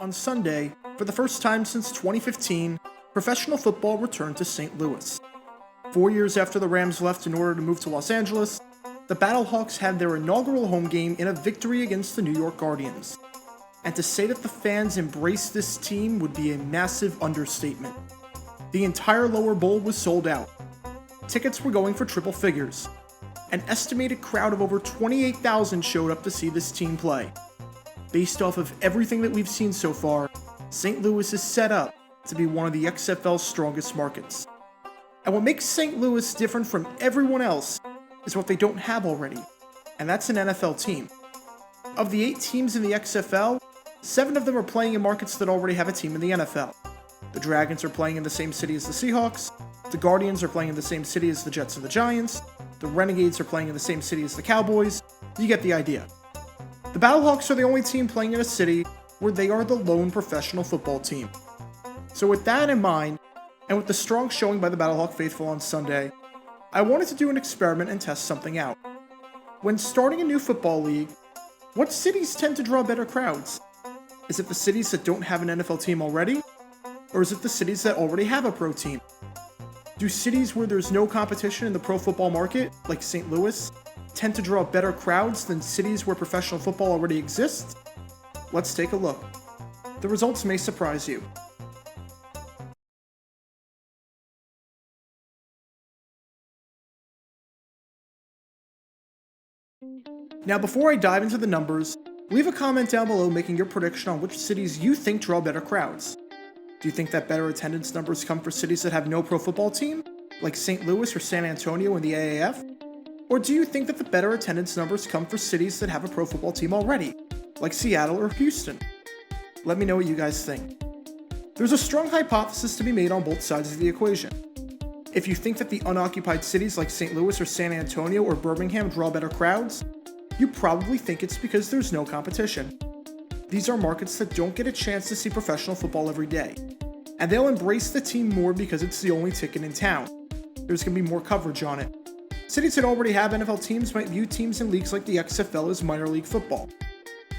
On Sunday, for the first time since 2015, professional football returned to St. Louis. 4 years after the Rams left in order to move to Los Angeles, the battlehawks had their inaugural home game in a victory against the New York Guardians. And to say that the fans embraced this team would be a massive understatement. The entire lower bowl was sold out. Tickets were going for triple figures. An estimated crowd of over 28,000 showed up to see this team play. Based off of everything that we've seen so far, St. Louis is set up to be one of the XFL's strongest markets. And what makes St. Louis different from everyone else is what they don't have already, and that's an NFL team. Of the 8 teams in the XFL, 7 of them are playing in markets that already have a team in the NFL. The Dragons are playing in the same city as the Seahawks, the Guardians are playing in the same city as the Jets and the Giants, the Renegades are playing in the same city as the Cowboys. You get the idea. The Battlehawks are the only team playing in a city where they are the lone professional football team. So with that in mind, and with the strong showing by the Battlehawk faithful on Sunday, I wanted to do an experiment and test something out. When starting a new football league, what cities tend to draw better crowds? Is it the cities that don't have an NFL team already? Or is it the cities that already have a pro team? Do cities where there's no competition in the pro football market, like St. Louis, tend to draw better crowds than cities where professional football already exists? Let's take a look. The results may surprise you. Now before I dive into the numbers, leave a comment down below making your prediction on which cities you think draw better crowds. Do you think that better attendance numbers come for cities that have no pro football team, like St. Louis or San Antonio in the AAF? Or do you think that the better attendance numbers come for cities that have a pro football team already, like Seattle or Houston? Let me know what you guys think. There's a strong hypothesis to be made on both sides of the equation. If you think that the unoccupied cities like St. Louis or San Antonio or Birmingham draw better crowds, you probably think it's because there's no competition. These are markets that don't get a chance to see professional football every day, and they'll embrace the team more because it's the only ticket in town. There's going to be more coverage on it. Cities that already have NFL teams might view teams in leagues like the XFL as minor league football.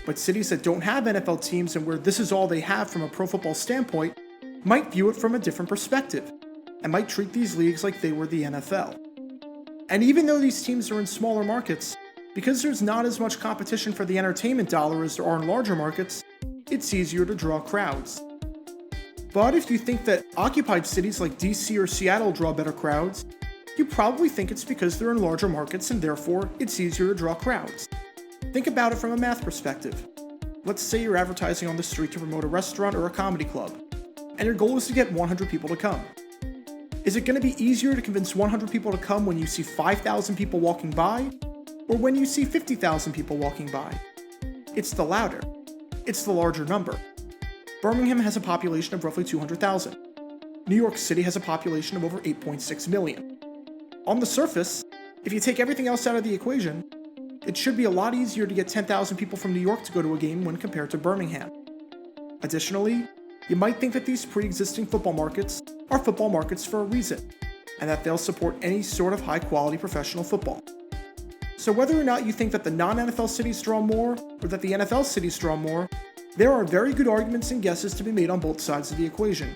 But cities that don't have NFL teams and where this is all they have from a pro football standpoint might view it from a different perspective, and might treat these leagues like they were the NFL. And even though these teams are in smaller markets, because there's not as much competition for the entertainment dollar as there are in larger markets, it's easier to draw crowds. But if you think that occupied cities like DC or Seattle draw better crowds, you probably think it's because they're in larger markets and therefore it's easier to draw crowds. Think about it from a math perspective. Let's say you're advertising on the street to promote a restaurant or a comedy club, and your goal is to get 100 people to come. Is it going to be easier to convince 100 people to come when you see 5,000 people walking by, or when you see 50,000 people walking by? It's the latter. It's the larger number. Birmingham has a population of roughly 200,000. New York City has a population of over 8.6 million. On the surface, if you take everything else out of the equation, it should be a lot easier to get 10,000 people from New York to go to a game when compared to Birmingham. Additionally, you might think that these pre-existing football markets are football markets for a reason, and that they'll support any sort of high-quality professional football. So whether or not you think that the non-NFL cities draw more, or that the NFL cities draw more, there are very good arguments and guesses to be made on both sides of the equation.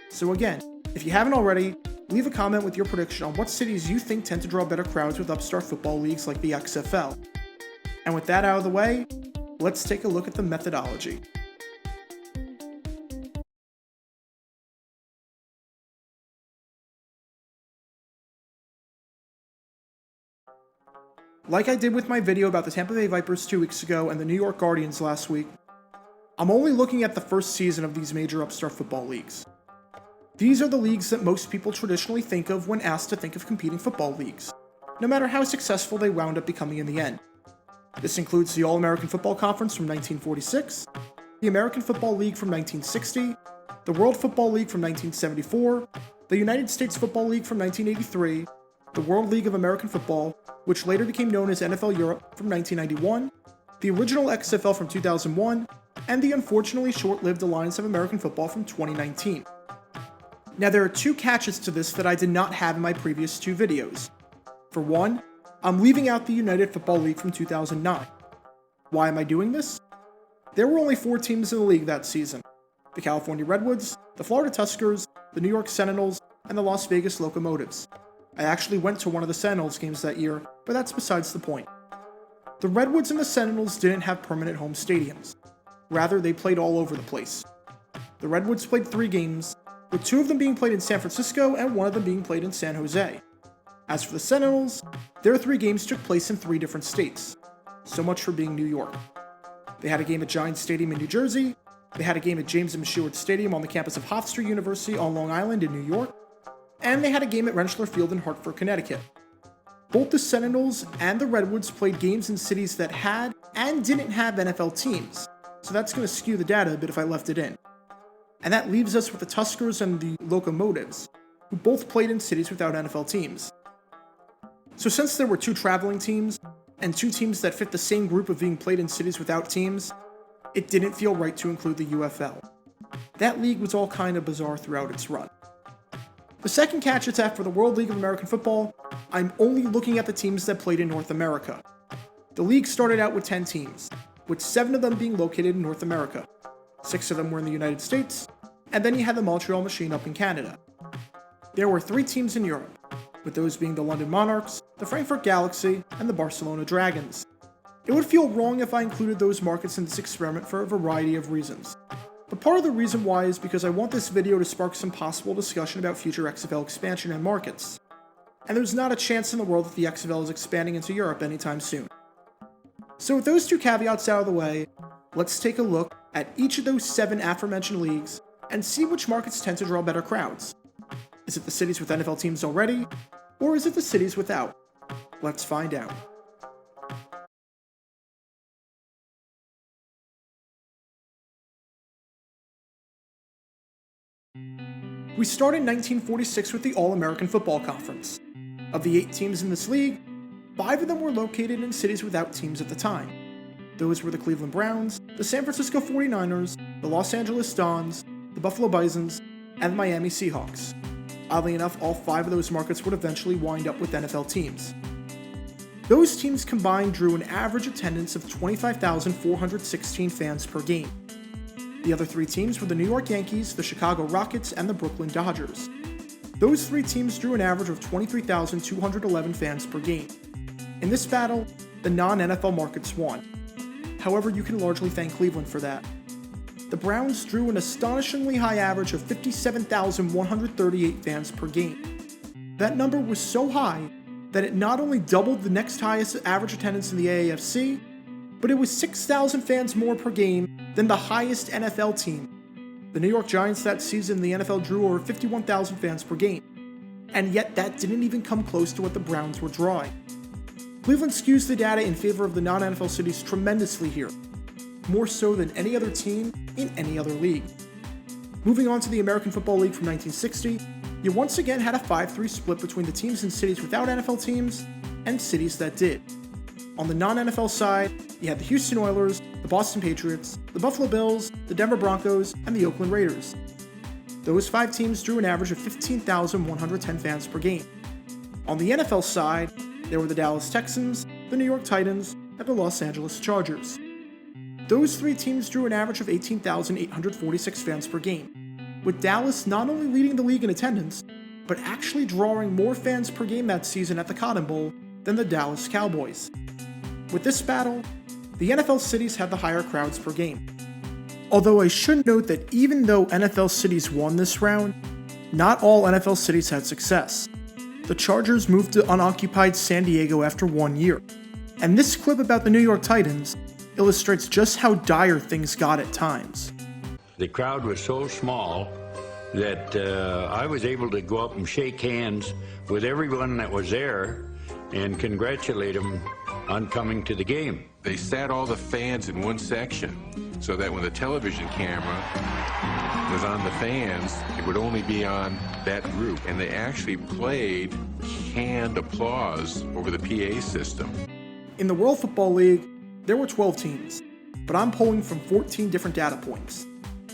So again, if you haven't already, leave a comment with your prediction on what cities you think tend to draw better crowds with upstart football leagues like the XFL. And with that out of the way, let's take a look at the methodology. Like I did with my video about the Tampa Bay Vipers 2 weeks ago and the New York Guardians last week, I'm only looking at the first season of these major upstart football leagues. These are the leagues that most people traditionally think of when asked to think of competing football leagues, no matter how successful they wound up becoming in the end. This includes the All-American Football Conference from 1946, the American Football League from 1960, the World Football League from 1974, the United States Football League from 1983, the World League of American Football, which later became known as NFL Europe from 1991, the original XFL from 2001, and the unfortunately short-lived Alliance of American Football from 2019. Now there are 2 catches to this that I did not have in my previous 2 videos. For one, I'm leaving out the United Football League from 2009. Why am I doing this? There were only 4 teams in the league that season. the California Redwoods, the Florida Tuskers, the New York Sentinels, and the Las Vegas Locomotives. I actually went to one of the Sentinels games that year, but that's besides the point. The Redwoods and the Sentinels didn't have permanent home stadiums. Rather, they played all over the place. The Redwoods played 3 games, with 2 of them being played in San Francisco and 1 of them being played in San Jose. As for the Sentinels, their 3 games took place in 3 different states. So much for being New York. They had a game at Giants Stadium in New Jersey, they had a game at James M. Stewart Stadium on the campus of Hofstra University on Long Island in New York, and they had a game at Rentschler Field in Hartford, Connecticut. Both the Sentinels and the Redwoods played games in cities that had and didn't have NFL teams, so that's going to skew the data a bit if I left it in. And that leaves us with the Tuskers and the Locomotives, who both played in cities without NFL teams. So since there were 2 traveling teams, and 2 teams that fit the same group of being played in cities without teams, it didn't feel right to include the UFL. That league was all kind of bizarre throughout its run. The second catch it's at for the World League of American Football, I'm only looking at the teams that played in North America. The league started out with 10 teams, with 7 of them being located in North America. 6 of them were in the United States, and then you had the Montreal Machine up in Canada. There were 3 teams in Europe, with those being the London Monarchs, the Frankfurt Galaxy, and the Barcelona Dragons. It would feel wrong if I included those markets in this experiment for a variety of reasons. But part of the reason why is because I want this video to spark some possible discussion about future XFL expansion and markets. And there's not a chance in the world that the XFL is expanding into Europe anytime soon. So with those 2 caveats out of the way, let's take a look at each of those 7 aforementioned leagues and see which markets tend to draw better crowds. Is it the cities with NFL teams already, or is it the cities without? Let's find out. We start in 1946 with the All-American Football Conference. Of the 8 teams in this league, 5 of them were located in cities without teams at the time. Those were the Cleveland Browns, the San Francisco 49ers, the Los Angeles Dons, the Buffalo Bisons, and the Miami Seahawks. Oddly enough, all 5 of those markets would eventually wind up with NFL teams. Those teams combined drew an average attendance of 25,416 fans per game. The other 3 teams were the New York Yankees, the Chicago Rockets, and the Brooklyn Dodgers. Those 3 teams drew an average of 23,211 fans per game. In this battle, the non-NFL markets won. However, you can largely thank Cleveland for that. The Browns drew an astonishingly high average of 57,138 fans per game. That number was so high that it not only doubled the next highest average attendance in the AAFC, but it was 6,000 fans more per game than the highest NFL team. The New York Giants that season in the NFL drew over 51,000 fans per game, and yet that didn't even come close to what the Browns were drawing. Cleveland skews the data in favor of the non-NFL cities tremendously here, more so than any other team in any other league. Moving on to the American Football League from 1960, you once again had a 5-3 split between the teams in cities without NFL teams and cities that did. On the non-NFL side, you had the Houston Oilers, the Boston Patriots, the Buffalo Bills, the Denver Broncos, and the Oakland Raiders. Those 5 teams drew an average of 15,110 fans per game. On the NFL side, there were the Dallas Texans, the New York Titans, and the Los Angeles Chargers. Those 3 teams drew an average of 18,846 fans per game, with Dallas not only leading the league in attendance, but actually drawing more fans per game that season at the Cotton Bowl than the Dallas Cowboys. With this battle, the NFL cities had the higher crowds per game. Although I should note that even though NFL cities won this round, not all NFL cities had success. The Chargers moved to unoccupied San Diego after 1 year, and this clip about the New York Titans illustrates just how dire things got at times. The crowd was so small that I was able to go up and shake hands with everyone that was there and congratulate them on coming to the game. They sat all the fans in one section so that when the television camera was on the fans, it would only be on that group. And they actually played canned applause over the PA system. In the World Football League, there were 12 teams, but I'm pulling from 14 different data points.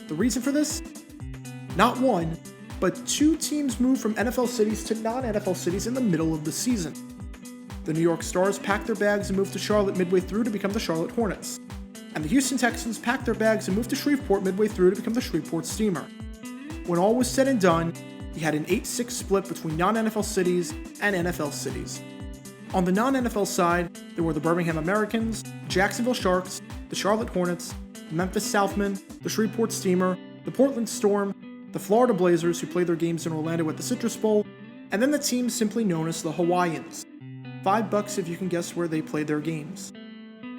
The reason for this? Not 1, but 2 teams moved from NFL cities to non-NFL cities in the middle of the season. The New York Stars packed their bags and moved to Charlotte midway through to become the Charlotte Hornets. and the Houston Texans packed their bags and moved to Shreveport midway through to become the Shreveport Steamer. When all was said and done, you had an 8-6 split between non-NFL cities and NFL cities. On the non-NFL side, there were the Birmingham Americans, Jacksonville Sharks, the Charlotte Hornets, the Memphis Southmen, the Shreveport Steamer, the Portland Storm, the Florida Blazers, who played their games in Orlando at the Citrus Bowl, and then the team simply known as the Hawaiians. $5 if you can guess where they played their games.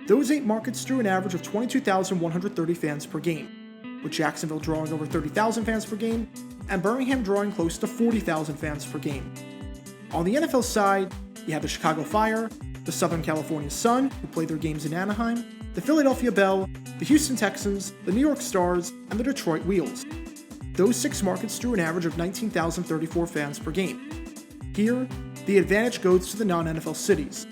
Those 8 markets drew an average of 22,130 fans per game, with Jacksonville drawing over 30,000 fans per game, and Birmingham drawing close to 40,000 fans per game. On the NFL side, you had the Chicago Fire, the Southern California Sun, who played their games in Anaheim, the Philadelphia Bell, the Houston Texans, the New York Stars, and the Detroit Wheels. Those 6 markets drew an average of 19,034 fans per game. Here, the advantage goes to the non-NFL cities,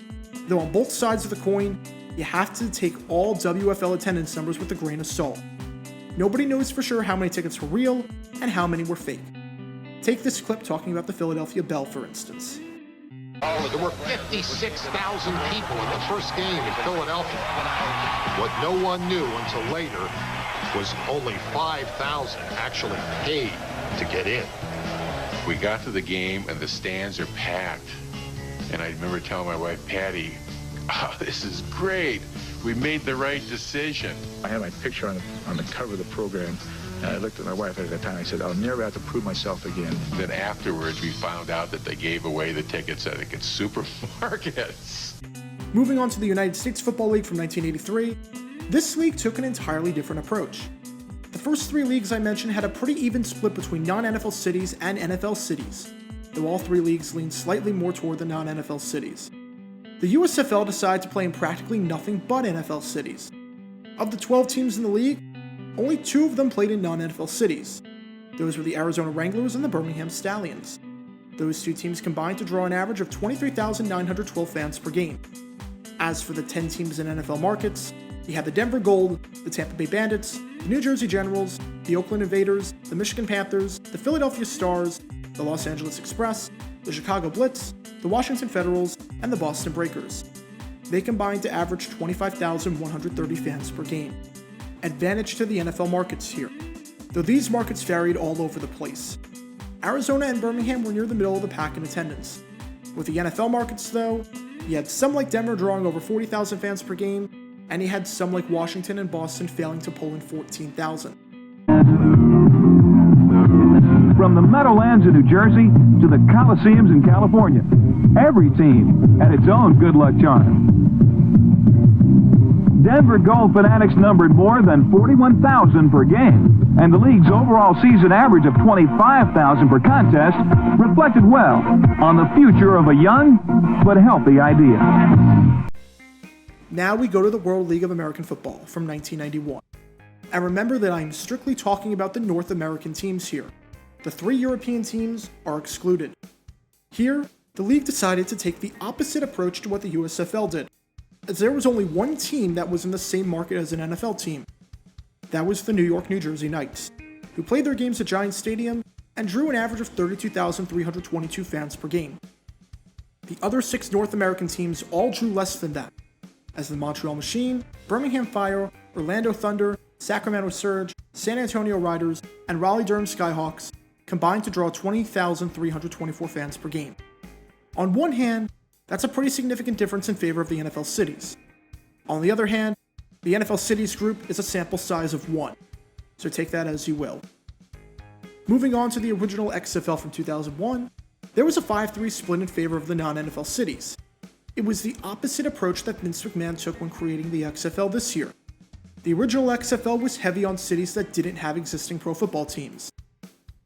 though on both sides of the coin, you have to take all WFL attendance numbers with a grain of salt. Nobody knows for sure how many tickets were real and how many were fake. Take this clip talking about the Philadelphia Bell, for instance. There were 56,000 people in the first game in Philadelphia. What no one knew until later was only 5,000 actually paid to get in. We got to the game and the stands are packed. And I remember telling my wife, Patty, oh, this is great. We made the right decision. I had my picture on the cover of the program, and I looked at my wife at the time. I said, I'll never have to prove myself again. Then afterwards, we found out that they gave away the tickets at supermarkets. Moving on to the United States Football League from 1983, this league took an entirely different approach. The first 3 leagues I mentioned had a pretty even split between non-NFL cities and NFL cities, though all 3 leagues leaned slightly more toward the non-NFL cities. The USFL decided to play in practically nothing but NFL cities. Of the 12 teams in the league, only 2 of them played in non-NFL cities. Those were the Arizona Wranglers and the Birmingham Stallions. Those 2 teams combined to draw an average of 23,912 fans per game. As for the 10 teams in NFL markets, you had the Denver Gold, the Tampa Bay Bandits, the New Jersey Generals, the Oakland Invaders, the Michigan Panthers, the Philadelphia Stars, the Los Angeles Express, the Chicago Blitz, the Washington Federals, and the Boston Breakers. They combined to average 25,130 fans per game. Advantage to the NFL markets here, though these markets varied all over the place. Arizona and Birmingham were near the middle of the pack in attendance. With the NFL markets though, you had some like Denver drawing over 40,000 fans per game, and you had some like Washington and Boston failing to pull in 14,000. From the Meadowlands in New Jersey to the Coliseums in California, every team had its own good luck charm. Denver Gold Fanatics numbered more than 41,000 per game, and the league's overall season average of 25,000 per contest reflected well on the future of a young but healthy idea. Now we go to the World League of American Football from 1991. And remember that I am strictly talking about the North American teams here. The 3 European teams are excluded. Here, the league decided to take the opposite approach to what the USFL did, as there was only one team that was in the same market as an NFL team. That was the New York, New Jersey Knights, who played their games at Giants Stadium and drew an average of 32,322 fans per game. The other 6 North American teams all drew less than that, as the Montreal Machine, Birmingham Fire, Orlando Thunder, Sacramento Surge, San Antonio Riders, and Raleigh-Durham Skyhawks combined to draw 20,324 fans per game. On one hand, that's a pretty significant difference in favor of the NFL cities. On the other hand, the NFL cities group is a sample size of 1, so take that as you will. Moving on to the original XFL from 2001, there was a 5-3 split in favor of the non-NFL cities. It was the opposite approach that Vince McMahon took when creating the XFL this year. The original XFL was heavy on cities that didn't have existing pro football teams.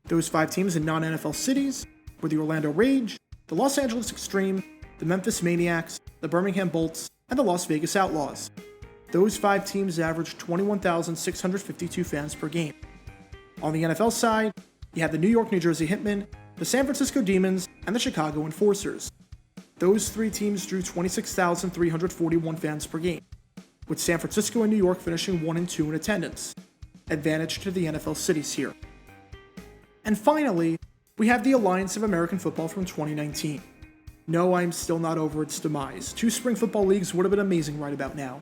Those 5 teams in non-NFL cities were the Orlando Rage, the Los Angeles Extreme, the Memphis Maniacs, the Birmingham Bolts, and the Las Vegas Outlaws. Those 5 teams averaged 21,652 fans per game. On the NFL side, you had the New York, New Jersey Hitmen, the San Francisco Demons, and the Chicago Enforcers. Those 3 teams drew 26,341 fans per game, with San Francisco and New York finishing 1 and 2 in attendance. Advantage to the NFL cities here. And finally, we have the Alliance of American Football from 2019. No, I'm still not over its demise. 2 spring football leagues would have been amazing right about now.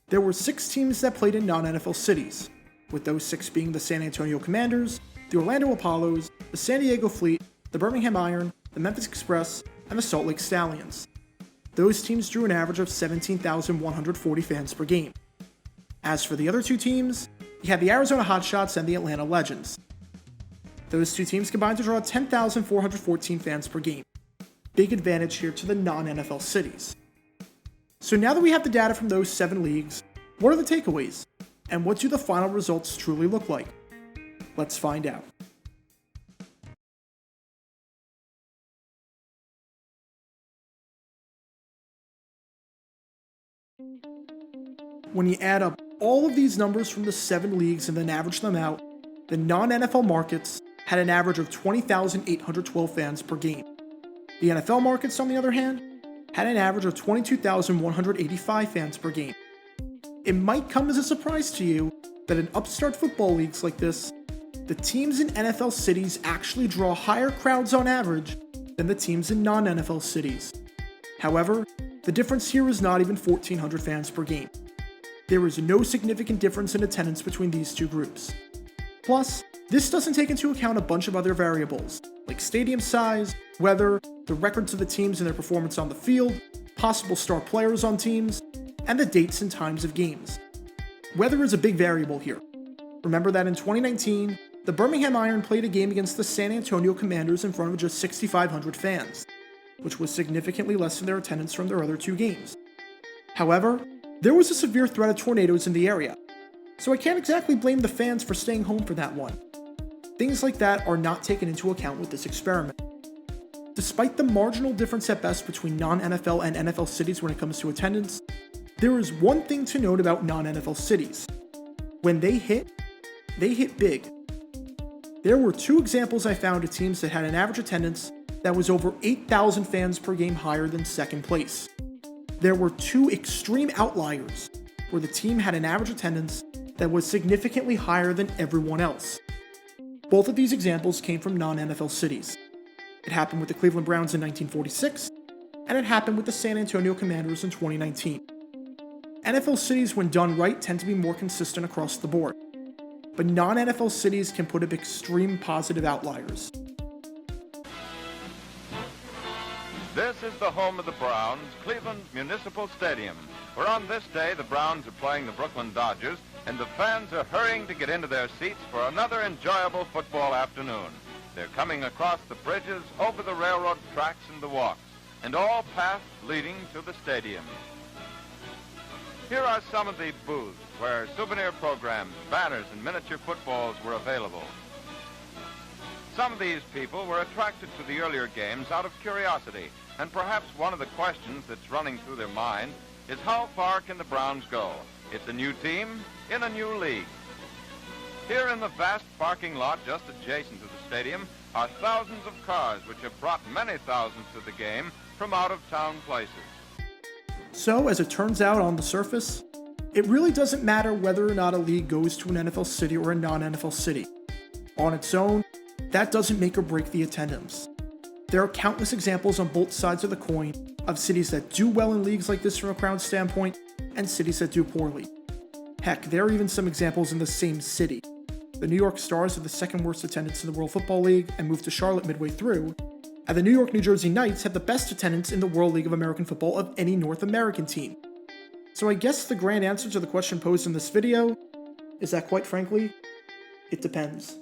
There were 6 teams that played in non-NFL cities, with those 6 being the San Antonio Commanders, the Orlando Apollos, the San Diego Fleet, the Birmingham Iron, the Memphis Express, and the Salt Lake Stallions. Those teams drew an average of 17,140 fans per game. As for the other 2 teams, you had the Arizona Hotshots and the Atlanta Legends. Those 2 teams combined to draw 10,414 fans per game. Big advantage here to the non-NFL cities. So now that we have the data from those 7 leagues, what are the takeaways? And what do the final results truly look like? Let's find out. When you add up all of these numbers from the 7 leagues and then average them out, the non-NFL markets had an average of 20,812 fans per game. The NFL markets, on the other hand, had an average of 22,185 fans per game. It might come as a surprise to you that in upstart football leagues like this, the teams in NFL cities actually draw higher crowds on average than the teams in non-NFL cities. However, the difference here is not even 1,400 fans per game. There is no significant difference in attendance between these 2 groups. Plus, this doesn't take into account a bunch of other variables, like stadium size, weather, the records of the teams and their performance on the field, possible star players on teams, and the dates and times of games. Weather is a big variable here. Remember that in 2019, the Birmingham Iron played a game against the San Antonio Commanders in front of just 6,500 fans, which was significantly less than their attendance from their other 2 games. However, there was a severe threat of tornadoes in the area, so I can't exactly blame the fans for staying home for that one. Things like that are not taken into account with this experiment. Despite the marginal difference at best between non-NFL and NFL cities when it comes to attendance, there is one thing to note about non-NFL cities. When they hit big. There were 2 examples I found of teams that had an average attendance that was over 8,000 fans per game higher than second place. There were 2 extreme outliers where the team had an average attendance that was significantly higher than everyone else. Both of these examples came from non-NFL cities. It happened with the Cleveland Browns in 1946, and it happened with the San Antonio Commanders in 2019. NFL cities, when done right, tend to be more consistent across the board, but non-NFL cities can put up extreme positive outliers. This is the home of the Browns, Cleveland Municipal Stadium, where on this day the Browns are playing the Brooklyn Dodgers, and the fans are hurrying to get into their seats for another enjoyable football afternoon. They're coming across the bridges, over the railroad tracks and the walks, and all paths leading to the stadium. Here are some of the booths where souvenir programs, banners, and miniature footballs were available. Some of these people were attracted to the earlier games out of curiosity, and perhaps one of the questions that's running through their mind is how far can the Browns go? It's a new team in a new league. Here in the vast parking lot just adjacent to the stadium are thousands of cars which have brought many thousands to the game from out-of-town places. So, as it turns out on the surface, it really doesn't matter whether or not a league goes to an NFL city or a non-NFL city. On its own, that doesn't make or break the attendance. There are countless examples on both sides of the coin of cities that do well in leagues like this from a crowd standpoint, and cities that do poorly. Heck, there are even some examples in the same city. The New York Stars have the 2nd worst attendance in the World Football League and moved to Charlotte midway through, and the New York New Jersey Knights have the best attendance in the World League of American Football of any North American team. So I guess the grand answer to the question posed in this video is that, quite frankly, it depends.